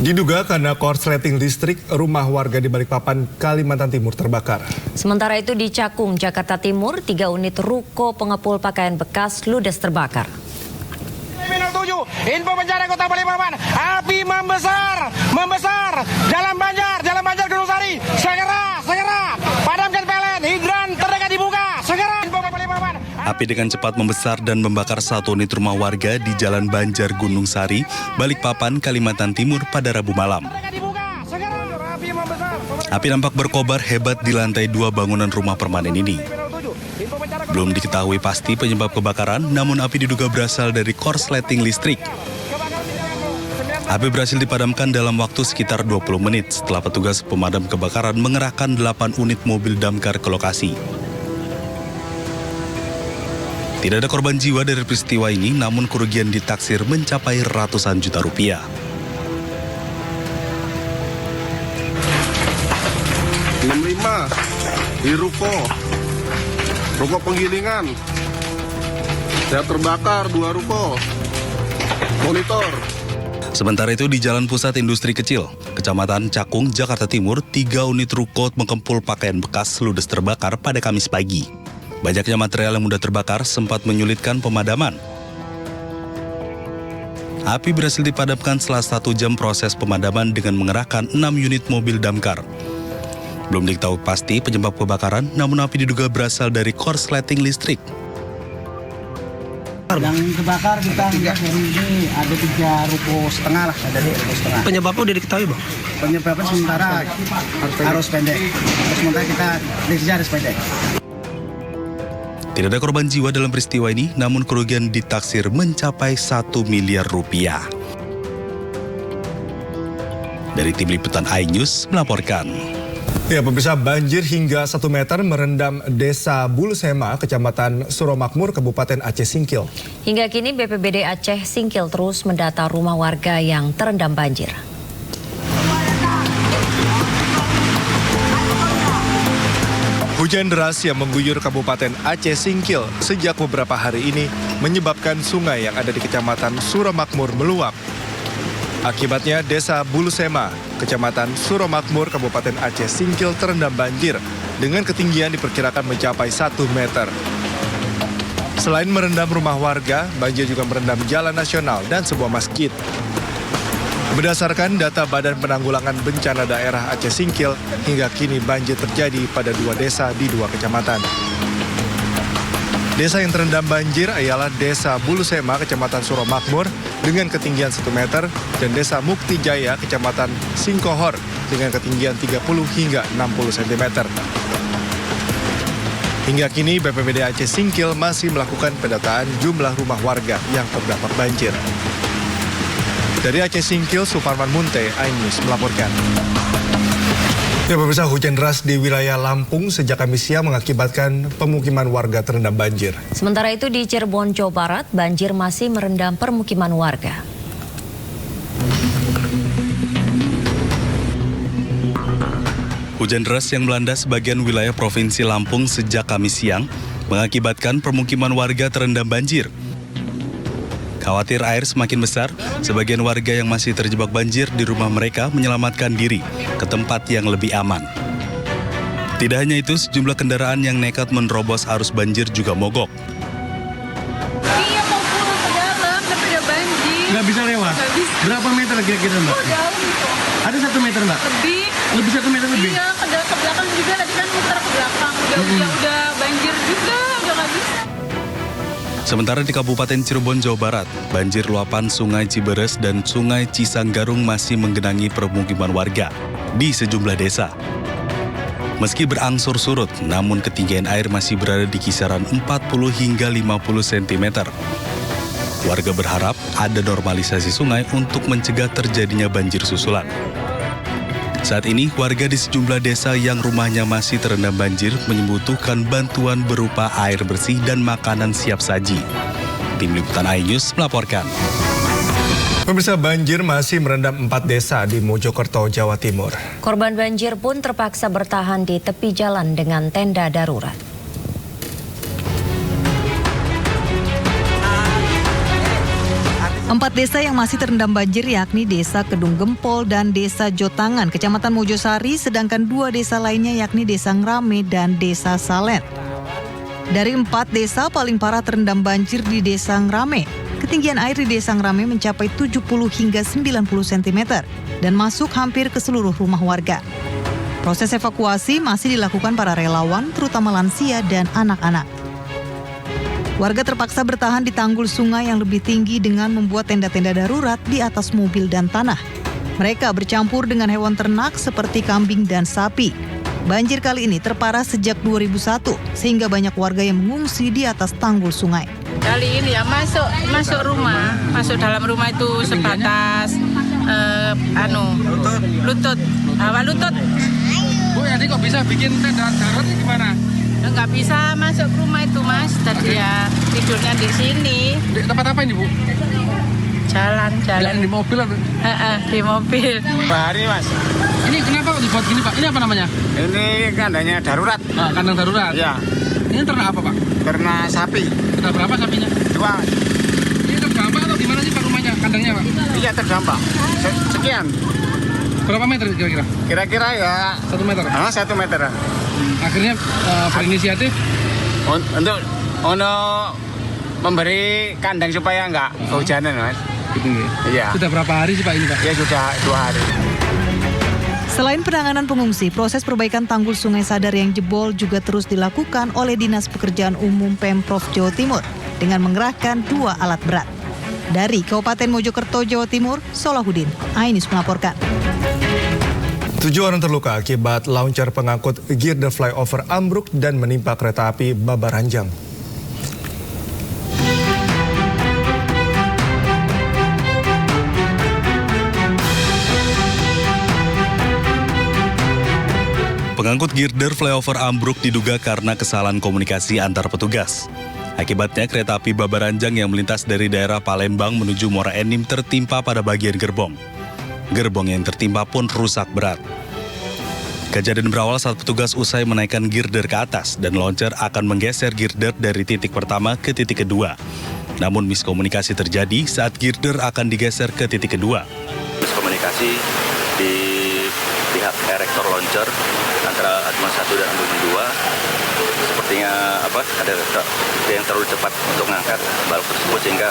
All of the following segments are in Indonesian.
Diduga karena korsleting listrik, rumah warga di Balikpapan, Kalimantan Timur terbakar. Sementara itu di Cakung, Jakarta Timur, 3 unit ruko pengepul pakaian bekas ludes terbakar. 07, info bencana Kota Balikpapan, api membesar, Jalan Banjar Gunung Sari, segera, padamkan PLN, hidran terdekat dibuka, segera, info Balikpapan. Api dengan cepat membesar dan membakar 1 unit rumah warga di Jalan Banjar Gunung Sari, Balikpapan, Kalimantan Timur pada Rabu malam. Api nampak berkobar hebat di lantai 2 bangunan rumah permanen ini. Belum diketahui pasti penyebab kebakaran, namun api diduga berasal dari korsleting listrik. Api berhasil dipadamkan dalam waktu sekitar 20 menit setelah petugas pemadam kebakaran mengerahkan 8 unit mobil damkar ke lokasi. Tidak ada korban jiwa dari peristiwa ini, namun kerugian ditaksir mencapai ratusan juta rupiah. Di ruko penggilingan saya terbakar 2 ruko monitor. Sementara itu di Jalan Pusat Industri Kecil, Kecamatan Cakung, Jakarta Timur, 3 unit ruko pengepul pakaian bekas ludes terbakar pada Kamis pagi. Banyaknya material yang mudah terbakar sempat menyulitkan pemadaman. Api berhasil dipadamkan setelah 1 jam proses pemadaman dengan mengerahkan 6 unit mobil damkar. Belum diketahui pasti penyebab kebakaran, namun api diduga berasal dari korsleting listrik. Yang terbakar kita lihat dari ini ada 3 ruko setengah lah, ada 3 ruko setengah. Penyebabnya udah diketahui, Bang? Penyebabnya sementara harus pendek. Sementara kita deteksi harus pendek. Tidak ada korban jiwa dalam peristiwa ini, namun kerugian ditaksir mencapai 1 miliar rupiah. Dari Tim Liputan iNews melaporkan. Ya, pemirsa, banjir hingga 1 meter merendam Desa Bulusema, Kecamatan Suromakmur, Kabupaten Aceh Singkil. Hingga kini BPBD Aceh Singkil terus mendata rumah warga yang terendam banjir. Hujan deras yang mengguyur Kabupaten Aceh Singkil sejak beberapa hari ini menyebabkan sungai yang ada di Kecamatan Suromakmur meluap. Akibatnya Desa Bulusema, Kecamatan Suromakmur, Kabupaten Aceh Singkil terendam banjir dengan ketinggian diperkirakan mencapai 1 meter. Selain merendam rumah warga, banjir juga merendam jalan nasional dan sebuah masjid. Berdasarkan data Badan Penanggulangan Bencana Daerah Aceh Singkil, hingga kini banjir terjadi pada 2 desa di 2 kecamatan. Desa yang terendam banjir ialah Desa Bulusema, Kecamatan Suromakmur dengan ketinggian 1 meter, dan Desa Mukti Jaya, Kecamatan Singkohor dengan ketinggian 30 hingga 60 cm. Hingga kini BPBD Aceh Singkil masih melakukan pendataan jumlah rumah warga yang terdampak banjir. Dari Aceh Singkil, Suparman Munte, iNews melaporkan. Ya, pemirsa, hujan deras di wilayah Lampung sejak Kamis siang mengakibatkan pemukiman warga terendam banjir. Sementara itu di Cirebon, Jawa Barat, banjir masih merendam permukiman warga. Hujan deras yang melanda sebagian wilayah Provinsi Lampung sejak Kamis siang mengakibatkan permukiman warga terendam banjir. Khawatir air semakin besar, sebagian warga yang masih terjebak banjir di rumah mereka menyelamatkan diri ke tempat yang lebih aman. Tidak hanya itu, sejumlah kendaraan yang nekat menerobos arus banjir juga mogok. Iya, mau pulang ke dalam, tapi ada banjir. Nggak bisa lewat? Nggak bisa. Berapa meter kira-kira, Mbak? Dalam itu. Ada 1 meter, Mbak? Lebih. Lebih 1 meter lebih? Iya, ke belakang juga, tadi kan muter ke belakang. Udah banjir juga, udah nggak bisa. Sementara di Kabupaten Cirebon, Jawa Barat, banjir luapan Sungai Ciberes dan Sungai Cisanggarung masih menggenangi permukiman warga di sejumlah desa. Meski berangsur surut, namun ketinggian air masih berada di kisaran 40 hingga 50 cm. Warga berharap ada normalisasi sungai untuk mencegah terjadinya banjir susulan. Saat ini, warga di sejumlah desa yang rumahnya masih terendam banjir membutuhkan bantuan berupa air bersih dan makanan siap saji. Tim Liputan iNews melaporkan. Pemirsa, banjir masih merendam 4 desa di Mojokerto, Jawa Timur. Korban banjir pun terpaksa bertahan di tepi jalan dengan tenda darurat. 4 desa yang masih terendam banjir yakni Desa Kedung Gempol dan Desa Jotangan, Kecamatan Mojosari, sedangkan 2 desa lainnya yakni Desa Ngrame dan Desa Salen. Dari 4 desa paling parah terendam banjir di Desa Ngrame. Ketinggian air di Desa Ngrame mencapai 70 hingga 90 cm dan masuk hampir ke seluruh rumah warga. Proses evakuasi masih dilakukan para relawan, terutama lansia dan anak-anak. Warga terpaksa bertahan di tanggul sungai yang lebih tinggi dengan membuat tenda-tenda darurat di atas mobil dan tanah. Mereka bercampur dengan hewan ternak seperti kambing dan sapi. Banjir kali ini terparah sejak 2001, sehingga banyak warga yang mengungsi di atas tanggul sungai. Kali ini ya masuk rumah, masuk dalam rumah itu sebatas lutut, awal lutut. Bu, jadi kok bisa bikin tenda darurat ini gimana? Nggak bisa masuk ke rumah itu, Mas. Tadi ya tidurnya di sini. Di tempat apa ini, Bu? Jalan. Di mobil atau? Di mobil. Bahari, Mas. Ini kenapa kok dibuat gini, Pak? Ini apa namanya? Ini kandangnya darurat. Kandang darurat? Ya, Ini ternak apa, Pak? ternak sapi. Ternak berapa sapinya? 2. Ini terdampak atau gimana sih Pak rumahnya, kandangnya, Pak? Iya, terdampak. Sekian. Berapa meter kira-kira? Kira-kira ya 1 meter? 1 meter. Akhirnya berinisiatif Untuk memberi kandang supaya nggak kehujanan, Mas. gitu ya? Iya. Sudah berapa hari sih Pak ini, Pak? Ya sudah 2 hari. Selain penanganan pengungsi, proses perbaikan tanggul Sungai Sadar yang jebol juga terus dilakukan oleh Dinas Pekerjaan Umum Pemprov Jawa Timur dengan mengerahkan 2 alat berat. Dari Kabupaten Mojokerto, Jawa Timur, Solahuddin, Ainus melaporkan. 7 orang terluka akibat launcher pengangkut girder flyover ambruk dan menimpa kereta api Babaranjang. Pengangkut girder flyover ambruk diduga karena kesalahan komunikasi antar petugas. Akibatnya kereta api Babaranjang yang melintas dari daerah Palembang menuju Muara Enim tertimpa pada bagian gerbong. Gerbong yang tertimpa pun rusak berat. Kejadian berawal saat petugas usai menaikkan girder ke atas dan launcher akan menggeser girder dari titik pertama ke titik kedua. Namun miskomunikasi terjadi saat girder akan digeser ke titik kedua. Miskomunikasi di pihak erektor launcher antara Adman 1 dan Adman 2. Sepertinya ada yang terlalu cepat untuk mengangkat balok tersebut sehingga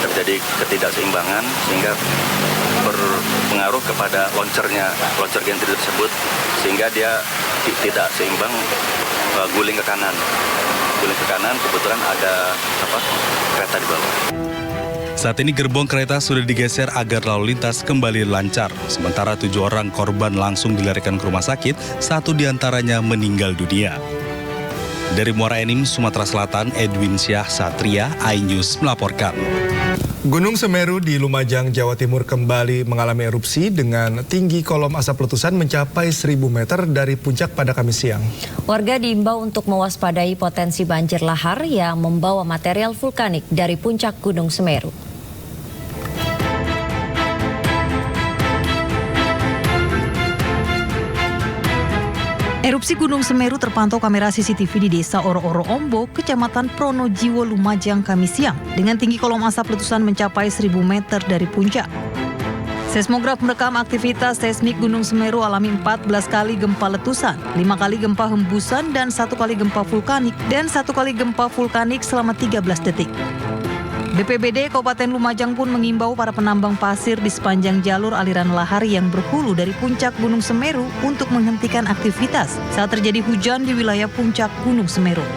terjadi ketidakseimbangan sehingga berpengaruh kepada launcher gantry tersebut sehingga dia tidak seimbang, guling ke kanan. Kebetulan ada kereta di bawah. Saat ini gerbong kereta sudah digeser agar lalu lintas kembali lancar. Sementara 7 orang korban langsung dilarikan ke rumah sakit, 1 diantaranya meninggal dunia. Dari Muara Enim, Sumatera Selatan, Edwin Syah Satria, iNews melaporkan. Gunung Semeru di Lumajang, Jawa Timur kembali mengalami erupsi dengan tinggi kolom asap letusan mencapai 1.000 meter dari puncak pada Kamis siang. Warga diimbau untuk mewaspadai potensi banjir lahar yang membawa material vulkanik dari puncak Gunung Semeru. Erupsi Gunung Semeru terpantau kamera CCTV di Desa Oro-Oro Ombo, Kecamatan Pronojiwo, Lumajang, Kamis siang, dengan tinggi kolom asap letusan mencapai 1.000 meter dari puncak. Seismograf merekam aktivitas seismik Gunung Semeru alami 14 kali gempa letusan, 5 kali gempa hembusan, dan 1 kali gempa vulkanik selama 13 detik. BPBD Kabupaten Lumajang pun mengimbau para penambang pasir di sepanjang jalur aliran lahar yang berhulu dari puncak Gunung Semeru untuk menghentikan aktivitas saat terjadi hujan di wilayah puncak Gunung Semeru.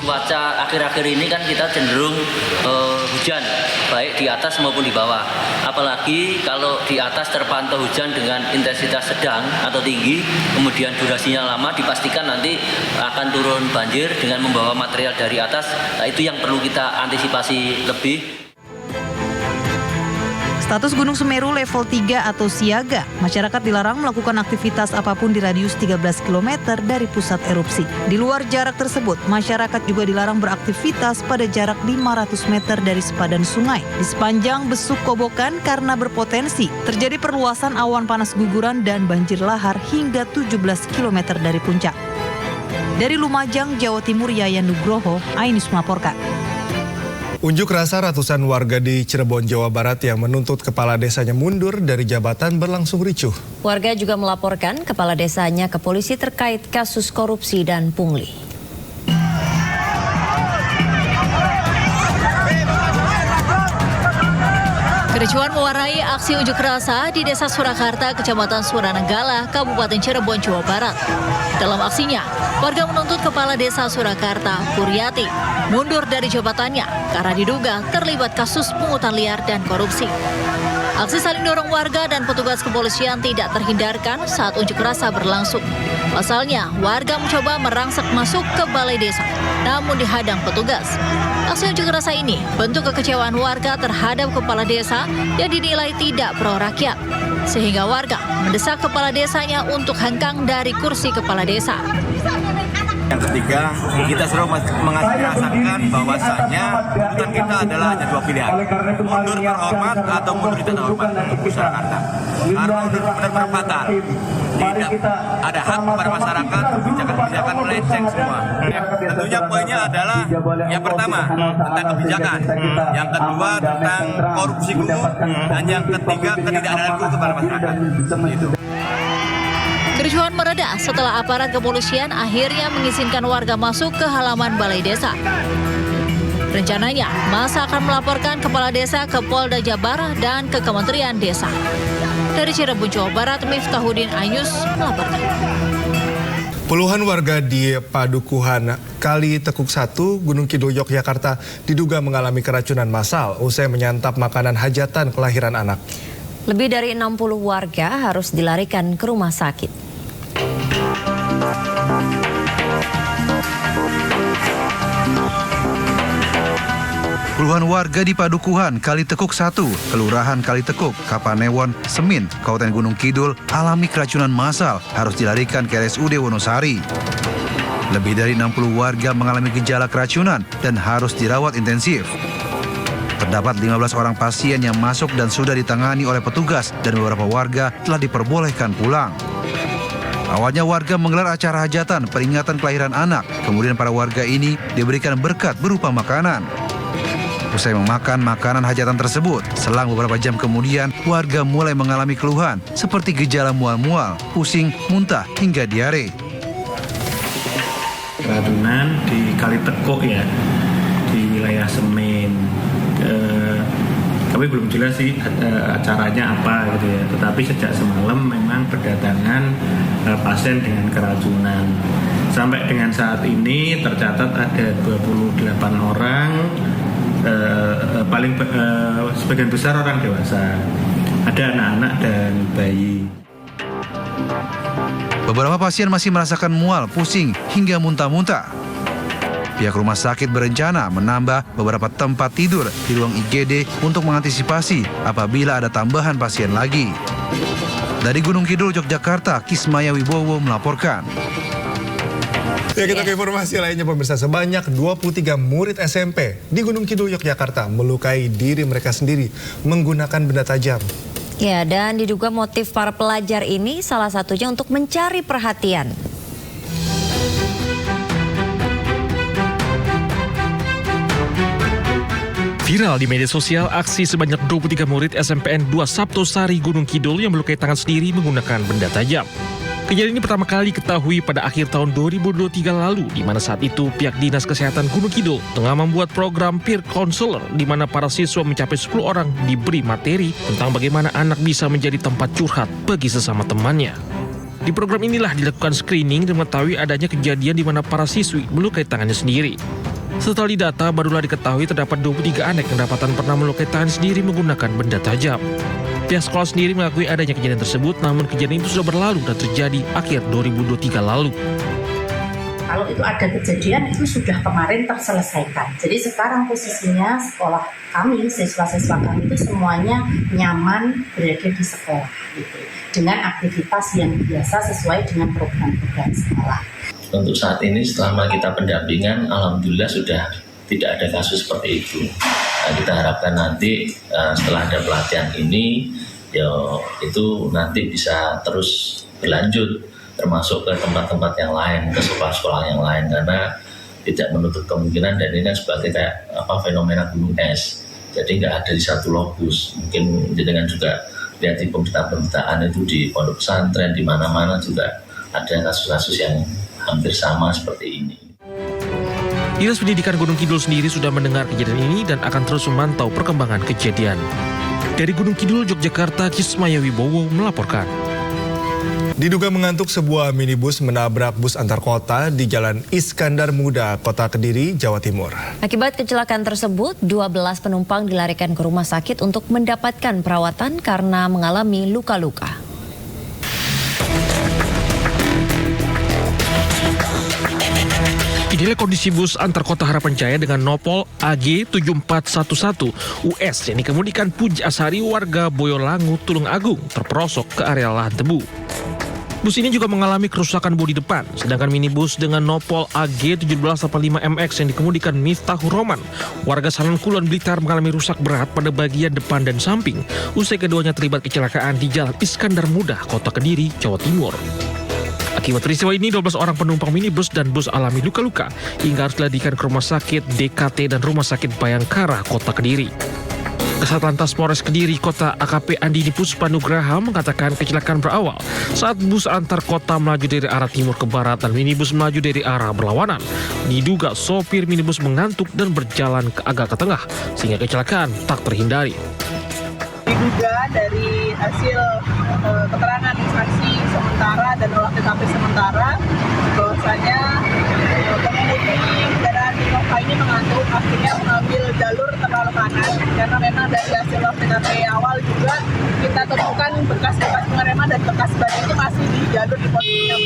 Cuaca akhir-akhir ini kan kita cenderung hujan, baik di atas maupun di bawah. Apalagi kalau di atas terpantau hujan dengan intensitas sedang atau tinggi, kemudian durasinya lama, dipastikan nanti akan turun banjir dengan membawa material dari atas. Nah, itu yang perlu kita antisipasi lebih. Status Gunung Semeru level 3 atau siaga. Masyarakat dilarang melakukan aktivitas apapun di radius 13 km dari pusat erupsi. Di luar jarak tersebut, masyarakat juga dilarang beraktivitas pada jarak 500 meter dari sepadan sungai di sepanjang Besuk Kobokan karena berpotensi terjadi perluasan awan panas guguran dan banjir lahar hingga 17 km dari puncak. Dari Lumajang, Jawa Timur, Yayan Nugroho, iNews melaporkan. Unjuk rasa ratusan warga di Cirebon, Jawa Barat yang menuntut kepala desanya mundur dari jabatan berlangsung ricuh. Warga juga melaporkan kepala desanya ke polisi terkait kasus korupsi dan pungli. Kericuhan mewarnai aksi unjuk rasa di Desa Surakarta, Kecamatan Suranenggala, Kabupaten Cirebon, Jawa Barat. Dalam aksinya, warga menuntut Kepala Desa Surakarta, Puryati, mundur dari jabatannya karena diduga terlibat kasus pungutan liar dan korupsi. Aksi saling dorong warga dan petugas kepolisian tidak terhindarkan saat unjuk rasa berlangsung. Pasalnya, warga mencoba merangsek masuk ke balai desa, namun dihadang petugas. Aksi unjuk rasa ini bentuk kekecewaan warga terhadap kepala desa yang dinilai tidak pro rakyat, sehingga warga mendesak kepala desanya untuk hengkang dari kursi kepala desa. Yang ketiga, kita selalu mengajarkan bahwasannya tuntutan kita adalah hanya dua pilihan, mundur terhormat atau mundur tidak terhormat untuk Surakarta. Karena mundur benar-benar fatal, tidak ada hak kepada masyarakat, kebijakan-kebijakan melenceng semua. Tentunya poinnya adalah yang pertama tentang kebijakan, yang kedua tentang korupsi guru, dan yang ketiga ketidakadilan guru kepada masyarakat. Itu. Kericuhan mereda setelah aparat kepolisian akhirnya mengizinkan warga masuk ke halaman balai desa. Rencananya, masa akan melaporkan kepala desa ke Polda Jabar dan ke Kementerian Desa. Dari Cirebon, Jawa Barat, Miftahudin Ayus melaporkan. Puluhan warga di Padukuhan Kali Tekuk 1, Gunung Kidul, Yogyakarta diduga mengalami keracunan massal usai menyantap makanan hajatan kelahiran anak. Lebih dari 60 warga harus dilarikan ke rumah sakit. Puluhan warga di Padukuhan Kali Tekuk 1, Kelurahan Kali Tekuk, Kapanewon, Semin, Kabupaten Gunung Kidul alami keracunan massal harus dilarikan ke RSUD Wonosari. Lebih dari 60 warga mengalami gejala keracunan dan harus dirawat intensif. Terdapat 15 orang pasien yang masuk dan sudah ditangani oleh petugas dan beberapa warga telah diperbolehkan pulang. Awalnya warga menggelar acara hajatan peringatan kelahiran anak, kemudian para warga ini diberikan berkat berupa makanan. Usai memakan makanan hajatan tersebut, selang beberapa jam kemudian, warga mulai mengalami keluhan seperti gejala mual-mual, pusing, muntah, hingga diare. Keracunan di Kali Tekuk ya, di wilayah Semin. Kami belum jelas sih acaranya apa gitu ya, tetapi sejak semalam memang berdatangan pasien dengan keracunan. Sampai dengan saat ini tercatat ada 28 orang. Sebagian besar orang dewasa, ada anak-anak dan bayi. Beberapa pasien masih merasakan mual, pusing, hingga muntah-muntah. Pihak rumah sakit berencana menambah beberapa tempat tidur di ruang IGD untuk mengantisipasi apabila ada tambahan pasien lagi. Dari Gunung Kidul, Yogyakarta, Kismaya Wibowo melaporkan. Ya, kita ke informasi lainnya pemirsa. Sebanyak 23 murid SMP di Gunung Kidul, Yogyakarta melukai diri mereka sendiri menggunakan benda tajam. Ya, dan diduga motif para pelajar ini salah satunya untuk mencari perhatian. Viral di media sosial aksi sebanyak 23 murid SMPN 2 Sabtosari Gunung Kidul yang melukai tangan sendiri menggunakan benda tajam. Kejadian ini pertama kali diketahui pada akhir tahun 2023 lalu, di mana saat itu pihak Dinas Kesehatan Gunung Kidul tengah membuat program peer counselor, di mana para siswa mencapai 10 orang diberi materi tentang bagaimana anak bisa menjadi tempat curhat bagi sesama temannya. Di program inilah dilakukan screening dan mengetahui adanya kejadian di mana para siswi melukai tangannya sendiri. Setelah didata, barulah diketahui terdapat 23 anak yang dapatan pernah melukai tangan sendiri menggunakan benda tajam. Pihak sekolah sendiri mengakui adanya kejadian tersebut, namun kejadian itu sudah berlalu dan terjadi akhir 2023 lalu. Kalau itu ada kejadian, itu sudah kemarin terselesaikan. Jadi sekarang posisinya sekolah kami, siswa-siswa kami itu semuanya nyaman berada di sekolah, gitu, dengan aktivitas yang biasa sesuai dengan program-program sekolah. Untuk saat ini selama kita pendampingan, alhamdulillah sudah tidak ada kasus seperti itu. Nah, kita harapkan nanti setelah ada pelatihan ini, ya itu nanti bisa terus berlanjut, termasuk ke tempat-tempat yang lain, ke sekolah-sekolah yang lain, karena tidak menutup kemungkinan, dan ini kan sebagai kayak fenomena gunung es. Jadi nggak ada di satu lokus. Mungkin dengan juga lihat di pemberitaan itu di pondok pesantren, di mana-mana juga ada kasus-kasus yang hampir sama seperti ini. Dinas Pendidikan Gunung Kidul sendiri sudah mendengar kejadian ini dan akan terus memantau perkembangan kejadian. Dari Gunung Kidul, Yogyakarta, Kismaya Wibowo melaporkan. Diduga mengantuk, sebuah minibus menabrak bus antar kota di Jalan Iskandar Muda, Kota Kediri, Jawa Timur. Akibat kecelakaan tersebut, 12 penumpang dilarikan ke rumah sakit untuk mendapatkan perawatan karena mengalami luka-luka. Inilah kondisi bus antar kota Harapan Jaya dengan nopol AG 7411 US yang dikemudikan Puji Asari warga Boyolangu, Tulung Agung terperosok ke area lahan tebu. Bus ini juga mengalami kerusakan bodi depan, sedangkan minibus dengan nopol AG 1785MX yang dikemudikan Miftahur Roman warga Salam Kulon Blitar mengalami rusak berat pada bagian depan dan samping usai keduanya terlibat kecelakaan di Jalan Iskandar Muda, Kota Kediri, Jawa Timur. Akibat peristiwa ini, 12 orang penumpang minibus dan bus alami luka-luka hingga harus dilarikan ke Rumah Sakit DKT dan Rumah Sakit Bayangkara, Kota Kediri. Kasatlantas Polres Kediri Kota AKP Andini Puspa Nugraha mengatakan kecelakaan berawal saat bus antar kota melaju dari arah timur ke barat dan minibus melaju dari arah berlawanan. Diduga sopir minibus mengantuk dan berjalan agak ke tengah sehingga kecelakaan tak terhindari. Diduga dari hasil keterangan saksi sementara dan olah TKP sementara bahwasanya pengemudi kendaraan Innova ini mengantuk, akhirnya mengambil jalur terlalu kanan karena memang dari hasil olah TKP awal juga kita temukan bekas-bekas pengereman dan bekas ban itu masih di jalur di posisinya.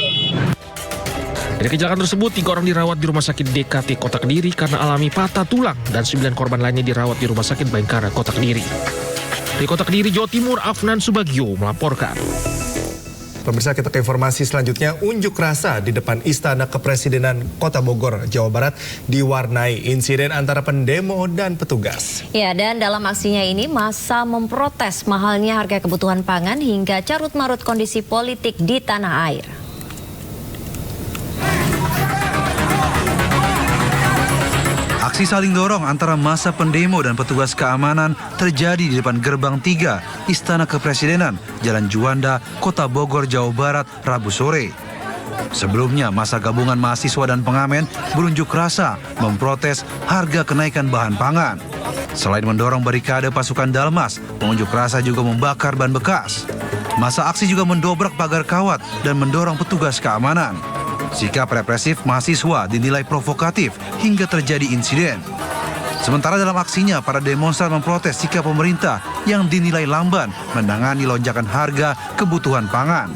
Dari kecelakaan tersebut, 3 orang dirawat di Rumah Sakit DKT Kota Kediri karena alami patah tulang dan 9 korban lainnya dirawat di Rumah Sakit Bayangkara Kota Kediri. Dari Kota Kediri, Jawa Timur, Afnan Subagio melaporkan. Pemirsa, kita ke informasi selanjutnya. Unjuk rasa di depan Istana Kepresidenan Kota Bogor, Jawa Barat diwarnai insiden antara pendemo dan petugas. Ya, dan dalam aksinya ini massa memprotes mahalnya harga kebutuhan pangan hingga carut-marut kondisi politik di tanah air. Aksi saling dorong antara massa pendemo dan petugas keamanan terjadi di depan gerbang 3 Istana Kepresidenan, Jalan Juanda, Kota Bogor, Jawa Barat, Rabu sore. Sebelumnya, massa gabungan mahasiswa dan pengamen berunjuk rasa memprotes harga kenaikan bahan pangan. Selain mendorong barikade pasukan Dalmas, pengunjuk rasa juga membakar ban bekas. Massa aksi juga mendobrak pagar kawat dan mendorong petugas keamanan. Sikap represif mahasiswa dinilai provokatif hingga terjadi insiden. Sementara dalam aksinya, para demonstran memprotes sikap pemerintah yang dinilai lamban menangani lonjakan harga kebutuhan pangan.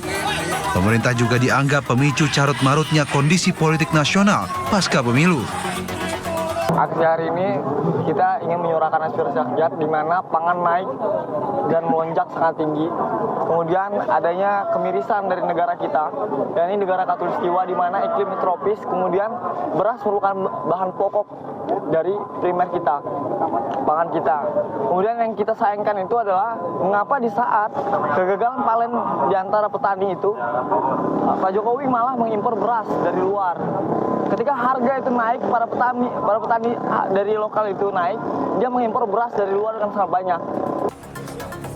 Pemerintah juga dianggap pemicu carut-marutnya kondisi politik nasional pasca pemilu. Aksi hari ini kita ingin menyuarakan aspirasi rakyat di mana pangan naik dan melonjak sangat tinggi. Kemudian adanya kemirisan dari negara kita, dan ini negara Khatulistiwa di mana iklim tropis, kemudian beras merupakan bahan pokok dari primer kita, pangan kita. Kemudian yang kita sayangkan itu adalah mengapa di saat kegagalan panen di antara petani itu, Pak Jokowi malah mengimpor beras dari luar. Ketika harga itu naik, para petani dari lokal itu naik, dia mengimpor beras dari luar dengan sangat banyak.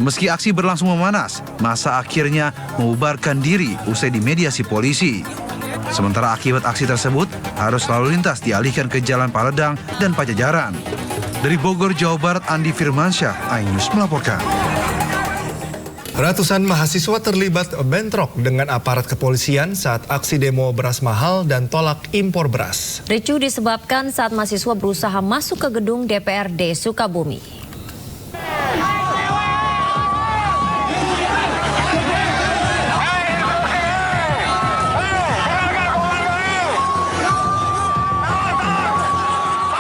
Meski aksi berlangsung memanas, massa akhirnya membubarkan diri usai dimediasi polisi. Sementara akibat aksi tersebut, arus lalu lintas dialihkan ke Jalan Paledang dan Pajajaran. Dari Bogor, Jawa Barat, Andi Firmansyah, iNews melaporkan. Ratusan mahasiswa terlibat bentrok dengan aparat kepolisian saat aksi demo beras mahal dan tolak impor beras. Ricuh disebabkan saat mahasiswa berusaha masuk ke gedung DPRD Sukabumi.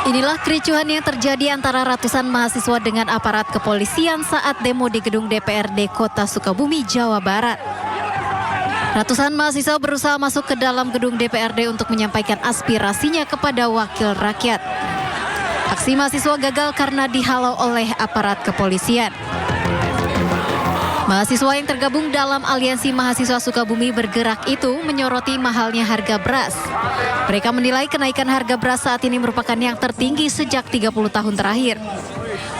Inilah kericuhan yang terjadi antara ratusan mahasiswa dengan aparat kepolisian saat demo di gedung DPRD Kota Sukabumi, Jawa Barat. Ratusan mahasiswa berusaha masuk ke dalam gedung DPRD untuk menyampaikan aspirasinya kepada wakil rakyat. Aksi mahasiswa gagal karena dihalau oleh aparat kepolisian. Mahasiswa yang tergabung dalam Aliansi Mahasiswa Sukabumi Bergerak itu menyoroti mahalnya harga beras. Mereka menilai kenaikan harga beras saat ini merupakan yang tertinggi sejak 30 tahun terakhir.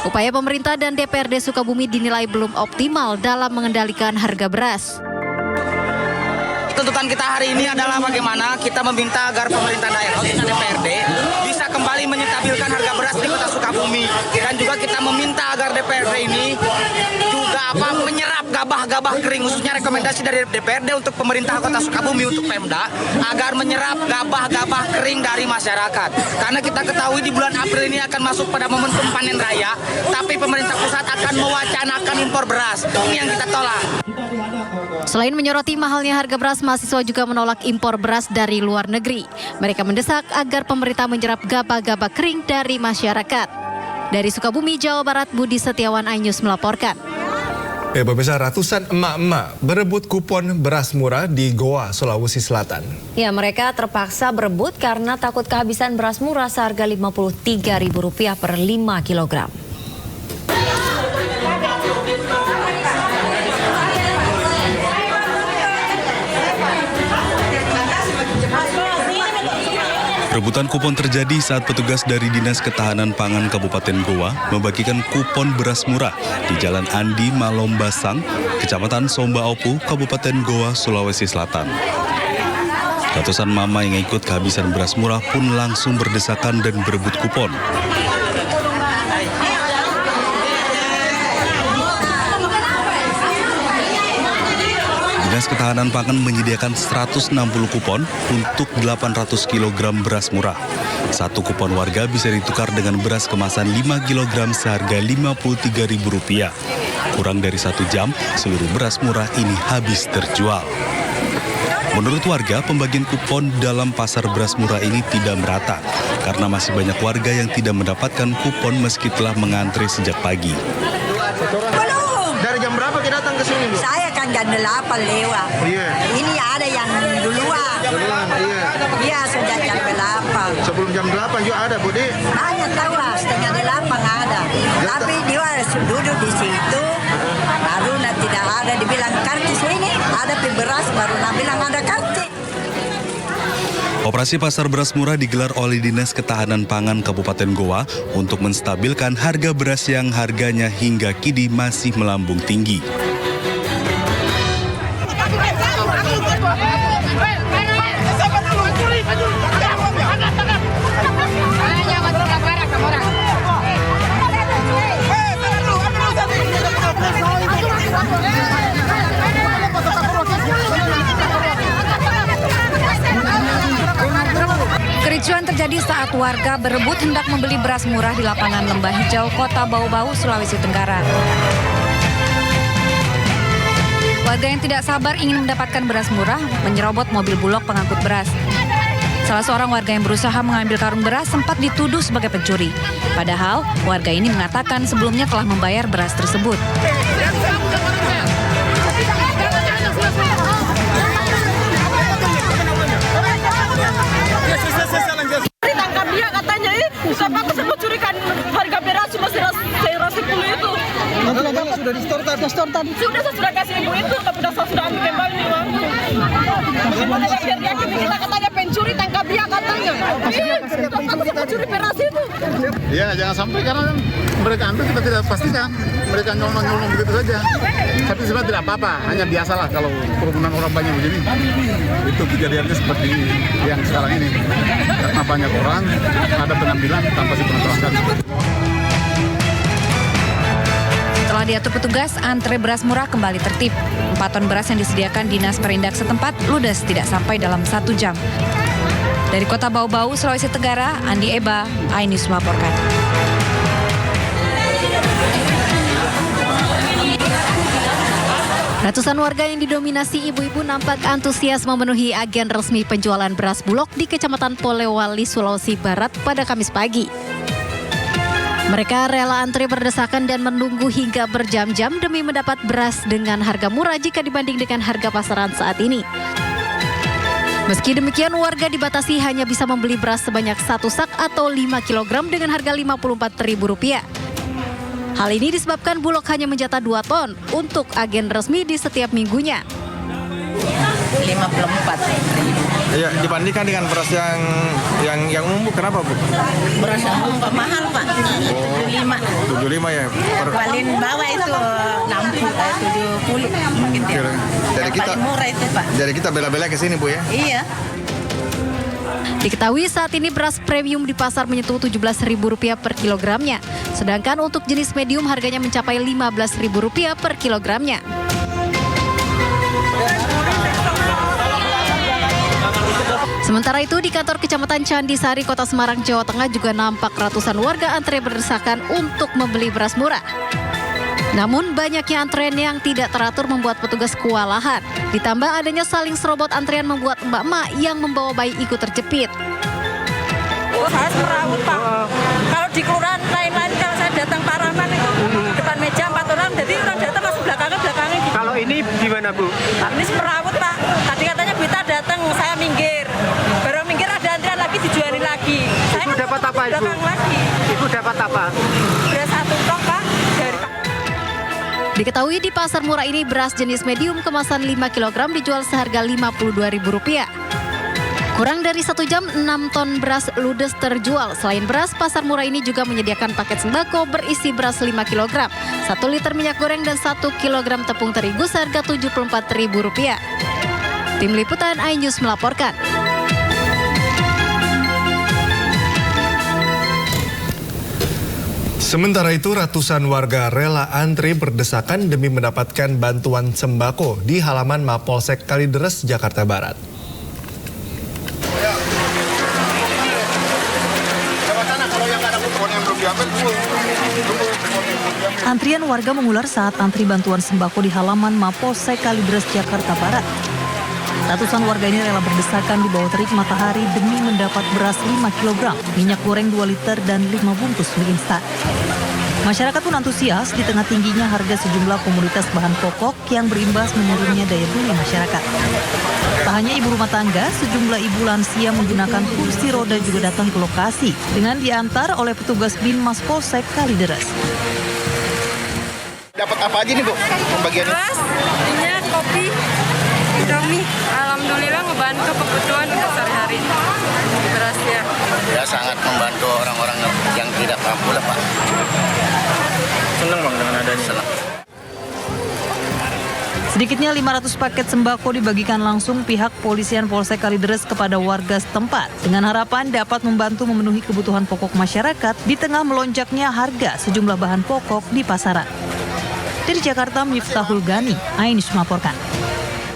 Upaya pemerintah dan DPRD Sukabumi dinilai belum optimal dalam mengendalikan harga beras. Tuntutan kita hari ini adalah bagaimana kita meminta agar pemerintah daerah, khususnya DPRD, bisa kembali menstabilkan harga beras di Kota Sukabumi. Dan juga kita meminta agar DPRD ini juga menyerap gabah-gabah kering, khususnya rekomendasi dari DPRD untuk pemerintah Kota Sukabumi, untuk Pemda, agar menyerap gabah-gabah kering dari masyarakat. Karena kita ketahui di bulan April ini akan masuk pada momentum panen raya, tapi pemerintah pusat akan mewacanakan impor beras. Ini yang kita tolak. Selain menyoroti mahalnya harga beras, mahasiswa juga menolak impor beras dari luar negeri. Mereka mendesak agar pemerintah menyerap gabah-gabah kering dari masyarakat. Dari Sukabumi, Jawa Barat, Budi Setiawan, iNews melaporkan. Ya, pemirsa, ratusan emak-emak berebut kupon beras murah di Goa, Sulawesi Selatan. Ya, mereka terpaksa berebut karena takut kehabisan beras murah seharga Rp53.000 per 5 kilogram. Rebutan kupon terjadi saat petugas dari Dinas Ketahanan Pangan Kabupaten Goa membagikan kupon beras murah di Jalan Andi Malombasang, Kecamatan Somba Opu, Kabupaten Goa, Sulawesi Selatan. Ratusan mama yang ikut kehabisan beras murah pun langsung berdesakan dan berebut kupon. Dinas Ketahanan Pangan menyediakan 160 kupon untuk 800 kg beras murah. Satu kupon warga bisa ditukar dengan beras kemasan 5 kg seharga Rp53.000. Kurang dari 1 jam, seluruh beras murah ini habis terjual. Menurut warga, pembagian kupon dalam pasar beras murah ini tidak merata karena masih banyak warga yang tidak mendapatkan kupon meski telah mengantre sejak pagi. Dari jam berapa kita datang ke sini, Bu? Saya kan jam 8 lewat. Iya. Ini ada yang duluan. Iya. Iya, sudah jam 8. Sebelum jam 8 juga ada, Bu, Di? Hanya tahu lah, setengah 8 ada. Tapi dia duduk di situ, baru tidak ada, dibilang karcis ini, ada beras, baru bilang ada karcis. Operasi pasar beras murah digelar oleh Dinas Ketahanan Pangan Kabupaten Goa untuk menstabilkan harga beras yang harganya hingga kini masih melambung tinggi. Kericuan terjadi saat warga berebut hendak membeli beras murah di lapangan Lembah Hijau, Kota Bau-Bau, Sulawesi Tenggara. Warga yang tidak sabar ingin mendapatkan beras murah menyerobot mobil bulog pengangkut beras. Salah seorang warga yang berusaha mengambil karung beras sempat dituduh sebagai pencuri. Padahal warga ini mengatakan sebelumnya telah membayar beras tersebut. Ditangkap dia katanya siapa tersebut curikan harga beras cuma 110 itu. Sudah di store tadi. Sudah saya sudah kasih ibu itu, tapi saya sudah ambil kembali nih, Bang. Bagaimana biar yakin kita katanya pencuri, tangkap dia katanya. Siapa pencuri beras itu? Ya, jangan sampai karena kan mereka ambil kita tidak pastikan. Mereka nyolong-nyolong begitu saja. Tapi sebenarnya tidak apa-apa, hanya biasalah kalau kerumunan orang banyak begini. Itu kejadiannya seperti yang sekarang ini. Karena banyak orang, ada pengambilan tanpa diperhatikan. Setelah diatur petugas, antre beras murah kembali tertib. 4 ton beras yang disediakan Dinas Perindak setempat ludes tidak sampai dalam 1 jam. Dari Kota Bau-Bau, Sulawesi Tenggara, Andi Eba, iNews melaporkan. Ratusan warga yang didominasi ibu-ibu nampak antusias memenuhi agen resmi penjualan beras bulog di Kecamatan Polewali, Sulawesi Barat pada Kamis pagi. Mereka rela antre berdesakan dan menunggu hingga berjam-jam demi mendapat beras dengan harga murah jika dibanding dengan harga pasaran saat ini. Meski demikian, warga dibatasi hanya bisa membeli beras sebanyak 1 sak atau 5 kg dengan harga Rp54.000. Hal ini disebabkan Bulog hanya menjatah 2 ton untuk agen resmi di setiap minggunya. 54.000. Ya, dibandingkan dengan beras yang umum, kenapa Bu? Beras yang umum mahal Pak, 75 ya. Paling bawah itu 70 gitu. Jadi kita murah itu Pak. Jadi kita bela-bela ke sini Bu ya? Iya. Diketahui saat ini beras premium di pasar menyentuh Rp17.000 per kilogramnya. Sedangkan untuk jenis medium harganya mencapai Rp15.000 per kilogramnya. Sementara itu di kantor Kecamatan Candisari, Kota Semarang, Jawa Tengah juga nampak ratusan warga antre berdesakan untuk membeli beras murah. Namun banyaknya antrean yang tidak teratur membuat petugas kewalahan. Ditambah adanya saling serobot antrean membuat emak-emak yang membawa bayi ikut terjepit. Saya semerawut Pak. Kalau di kelurahan lain-lain kalau saya datang Pak Rahman itu depan meja 4 orang, jadi orang datang masuk belakangnya gitu. Kalau ini gimana Bu? Ini semerawut Pak. Tadi katanya Bita datang, saya minggir. Baru minggir ada antrian lagi dijualin lagi. Ibu dapat apa Ibu? Lagi. Ibu dapat apa? Beras 1 ton Pak. Diketahui di pasar murah ini beras jenis medium kemasan 5 kg dijual seharga Rp52.000. Kurang dari 1 jam 6 ton beras ludes terjual. Selain beras, pasar murah ini juga menyediakan paket sembako berisi beras 5 kg, 1 liter minyak goreng dan 1 kg tepung terigu seharga Rp74.000. Tim Liputan iNews melaporkan. Sementara itu, ratusan warga rela antri berdesakan demi mendapatkan bantuan sembako di halaman Mapolsek Kalideres, Jakarta Barat. Antrian warga mengular saat antri bantuan sembako di halaman Mapolsek Kalideres, Jakarta Barat. Ratusan warga ini rela berdesakan di bawah terik matahari demi mendapat beras 5 kg, minyak goreng 2 liter, dan 5 bungkus mie instan. Masyarakat pun antusias di tengah tingginya harga sejumlah komoditas bahan pokok yang berimbas menurunnya daya beli masyarakat. Tak hanya ibu rumah tangga, sejumlah ibu lansia menggunakan kursi roda juga datang ke lokasi dengan diantar oleh petugas Binmas Polsek Kalideres. Dapat apa aja nih Bu pembagiannya? Beras, minyak, kopi, Indomie. Alhamdulillah ngebantu kebutuhan untuk sehari-hari. Beras ya. Ya sangat membantu orang-orang yang tidak mampu lah Pak. Senang Bang dengan adanya. Senang. Sedikitnya 500 paket sembako dibagikan langsung pihak Polisian Polsek Kalideres kepada warga setempat dengan harapan dapat membantu memenuhi kebutuhan pokok masyarakat di tengah melonjaknya harga sejumlah bahan pokok di pasaran. Dari Jakarta, Miftahul Gani, iNews melaporkan.